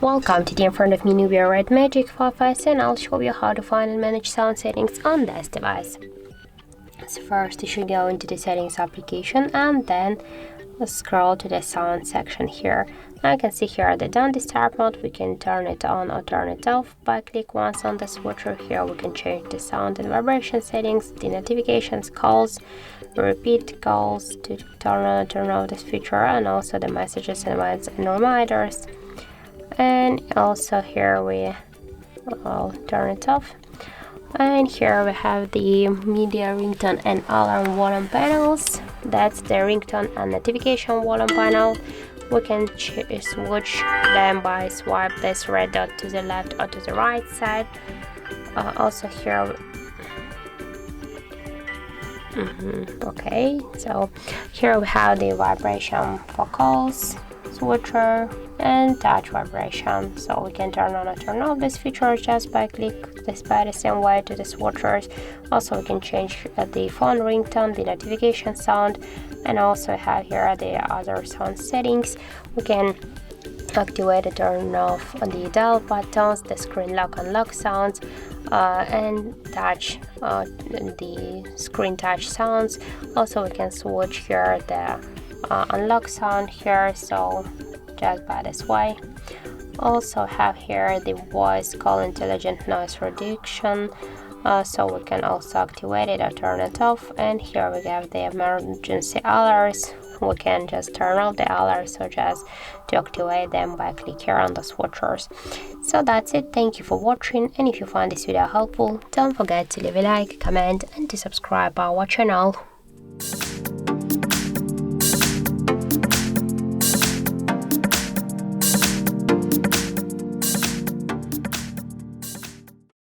Welcome to the in front of me NUBIA Red Magic 5 and I'll show you how to find and manage sound settings on this device. So first you should go into the settings application and then scroll to the sound section here. Now you can see here the don't disturb mode. We can turn it on or turn it off by click once on the switcher. Here we can change the sound and vibration settings, the notifications, calls, repeat calls to turn on or turn off this feature, and also the messages and events and reminders. And also here I'll turn it off. And here we have the media, ringtone and alarm volume panels. That's the ringtone and notification volume panel. We can switch them by swipe this red dot to the left or to the right side. Also here okay, so here we have the vibration for calls, switcher and touch vibration, so we can turn on or turn off this feature just by click this by the same way to the switchers. Also we can change the phone ringtone, the notification sound, and also have here the other sound settings. We can activate or turn off the dial buttons, the screen lock and lock sounds, and touch the screen touch sounds. Also we can switch here the unlock sound here, so just by this way. Also have here the voice call intelligent noise reduction, so we can also activate it or turn it off. And here we have the emergency alerts. We can just turn off the alerts or just to activate them by click here on the switchers. So that's it. Thank you for watching, and if you find this video helpful, don't forget to leave a like, comment and to subscribe our channel.